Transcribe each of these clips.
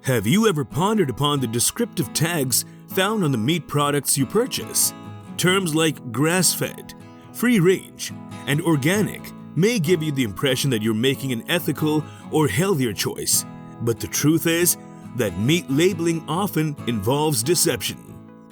Have you ever pondered upon the descriptive tags found on the meat products you purchase? Terms like grass-fed, free-range, and organic may give you the impression that you're making an ethical or healthier choice, but the truth is that meat labeling often involves deception.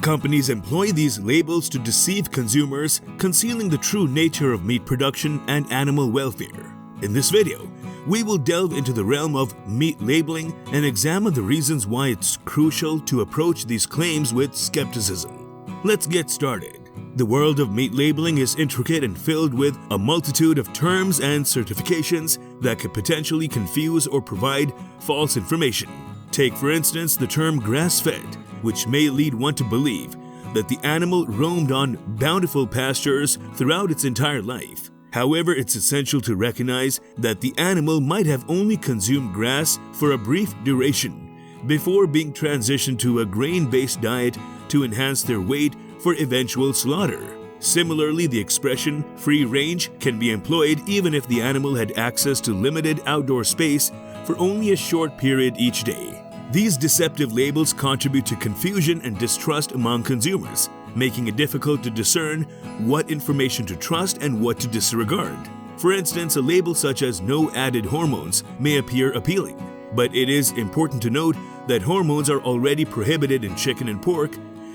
Companies employ these labels to deceive consumers, concealing the true nature of meat production and animal welfare. In this video, we will delve into the realm of meat labeling and examine the reasons why it's crucial to approach these claims with skepticism. Let's get started. The world of meat labeling is intricate and filled with a multitude of terms and certifications that could potentially confuse or provide false information. Take, for instance, the term grass-fed, which may lead one to believe that the animal roamed on bountiful pastures throughout its entire life. However, it's essential to recognize that the animal might have only consumed grass for a brief duration before being transitioned to a grain-based diet to enhance their weight for eventual slaughter. Similarly, the expression free range can be employed even if the animal had access to limited outdoor space for only a short period each day. These deceptive labels contribute to confusion and distrust among consumers, making it difficult to discern what information to trust and what to disregard. For instance, a label such as "no added hormones" may appear appealing, but it is important to note that hormones are already prohibited in chicken and pork,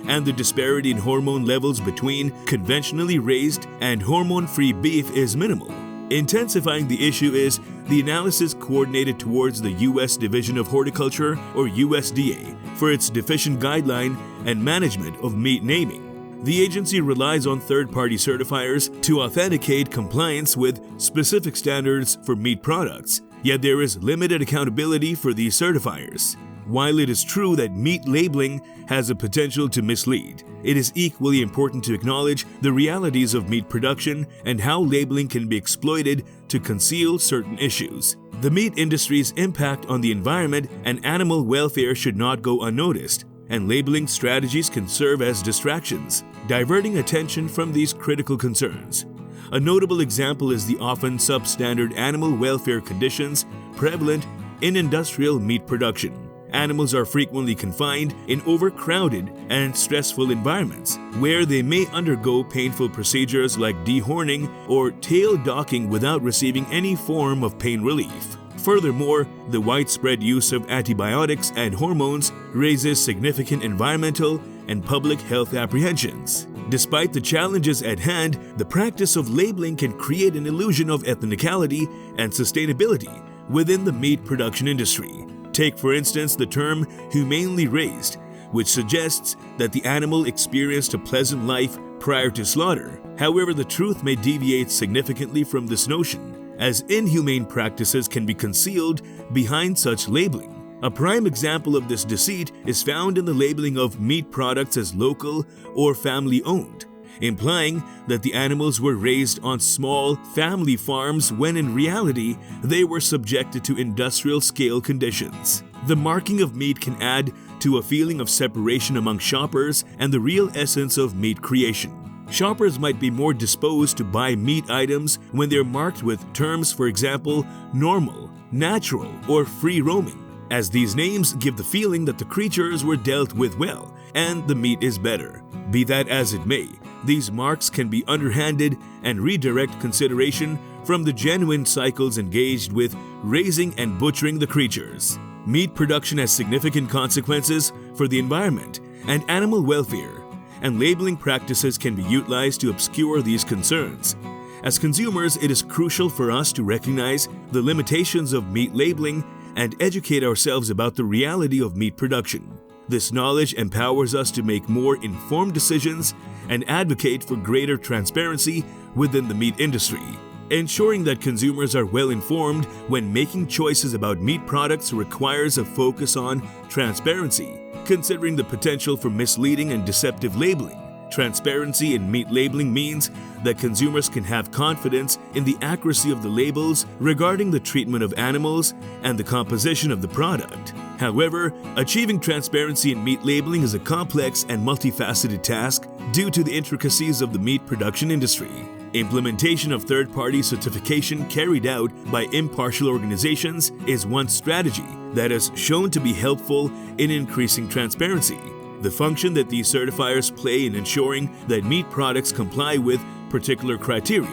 and the disparity in hormone levels between conventionally raised and hormone-free beef is minimal. Intensifying the issue is the analysis coordinated towards the U.S. Division of Horticulture, or USDA, for its deficient guideline and management of meat naming. The agency relies on third-party certifiers to authenticate compliance with specific standards for meat products, yet there is limited accountability for these certifiers. While it is true that meat labeling has a potential to mislead, it is equally important to acknowledge the realities of meat production and how labeling can be exploited to conceal certain issues. The meat industry's impact on the environment and animal welfare should not go unnoticed, and labeling strategies can serve as distractions, diverting attention from these critical concerns. A notable example is the often substandard animal welfare conditions prevalent in industrial meat production. Animals are frequently confined in overcrowded and stressful environments, where they may undergo painful procedures like dehorning or tail docking without receiving any form of pain relief. Furthermore, the widespread use of antibiotics and hormones raises significant environmental and public health apprehensions. Despite the challenges at hand, the practice of labeling can create an illusion of ethnicality and sustainability within the meat production industry. Take, for instance, the term humanely raised, which suggests that the animal experienced a pleasant life prior to slaughter. However, the truth may deviate significantly from this notion, as inhumane practices can be concealed behind such labeling. A prime example of this deceit is found in the labeling of meat products as local or family-owned, implying that the animals were raised on small family farms when in reality they were subjected to industrial-scale conditions. The marking of meat can add to a feeling of separation among shoppers and the real essence of meat creation. Shoppers might be more disposed to buy meat items when they're marked with terms, for example, normal, natural, or free roaming, as these names give the feeling that the creatures were dealt with well and the meat is better. Be that as it may, these marks can be underhanded and redirect consideration from the genuine cycles engaged with raising and butchering the creatures. Meat production has significant consequences for the environment and animal welfare, and labeling practices can be utilized to obscure these concerns. As consumers, it is crucial for us to recognize the limitations of meat labeling and educate ourselves about the reality of meat production. This knowledge empowers us to make more informed decisions and advocate for greater transparency within the meat industry. Ensuring that consumers are well informed when making choices about meat products requires a focus on transparency, considering the potential for misleading and deceptive labeling. Transparency in meat labeling means that consumers can have confidence in the accuracy of the labels regarding the treatment of animals and the composition of the product. However, achieving transparency in meat labeling is a complex and multifaceted task due to the intricacies of the meat production industry. Implementation of third-party certification carried out by impartial organizations is one strategy that has shown to be helpful in increasing transparency. The function that these certifiers play in ensuring that meat products comply with particular criteria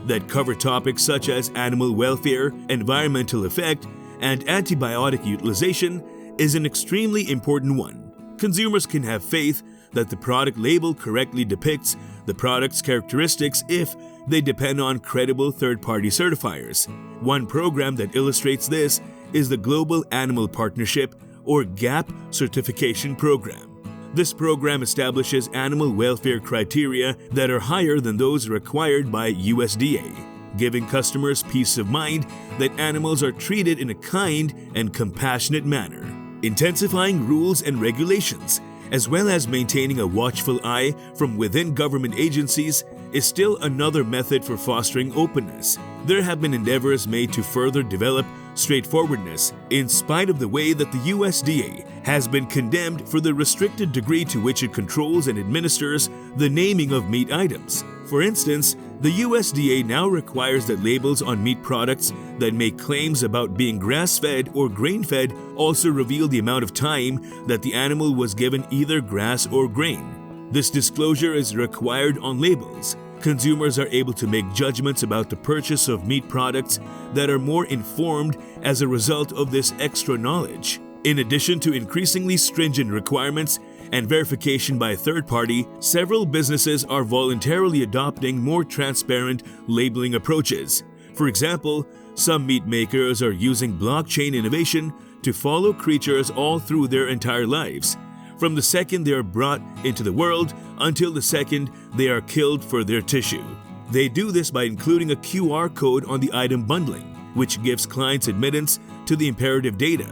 that cover topics such as animal welfare, environmental effect, and antibiotic utilization is an extremely important one. Consumers can have faith that the product label correctly depicts the product's characteristics if they depend on credible third-party certifiers. One program that illustrates this is the Global Animal Partnership or GAP certification program. This program establishes animal welfare criteria that are higher than those required by USDA, giving customers peace of mind that animals are treated in a kind and compassionate manner. Intensifying rules and regulations, as well as maintaining a watchful eye from within government agencies, is still another method for fostering openness. There have been endeavors made to further develop straightforwardness, in spite of the way that the USDA has been condemned for the restricted degree to which it controls and administers the naming of meat items. For instance, the USDA now requires that labels on meat products that make claims about being grass-fed or grain-fed also reveal the amount of time that the animal was given either grass or grain. This disclosure is required on labels. Consumers are able to make judgments about the purchase of meat products that are more informed as a result of this extra knowledge. In addition to increasingly stringent requirements and verification by a third party, several businesses are voluntarily adopting more transparent labeling approaches. For example, some meat makers are using blockchain innovation to follow creatures all through their entire lives, from the second they are brought into the world until the second they are killed for their tissue. They do this by including a QR code on the item bundling, which gives clients admittance to the imperative data.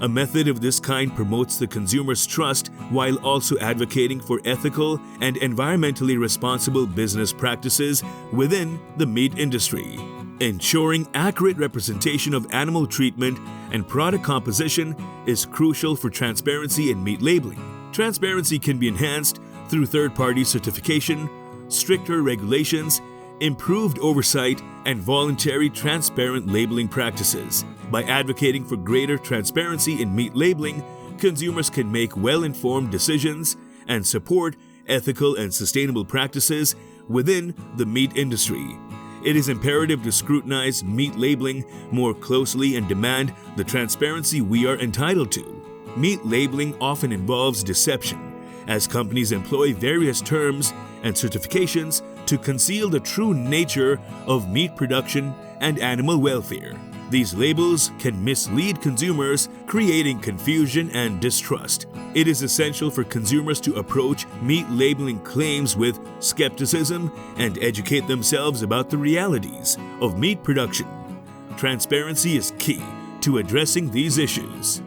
A method of this kind promotes the consumer's trust while also advocating for ethical and environmentally responsible business practices within the meat industry. Ensuring accurate representation of animal treatment and product composition is crucial for transparency in meat labeling. Transparency can be enhanced through third-party certification, stricter regulations, improved oversight, and voluntary transparent labeling practices. By advocating for greater transparency in meat labeling, consumers can make well-informed decisions and support ethical and sustainable practices within the meat industry. It is imperative to scrutinize meat labeling more closely and demand the transparency we are entitled to. Meat labeling often involves deception, as companies employ various terms and certifications to conceal the true nature of meat production and animal welfare. These labels can mislead consumers, creating confusion and distrust. It is essential for consumers to approach meat labeling claims with skepticism and educate themselves about the realities of meat production. Transparency is key to addressing these issues.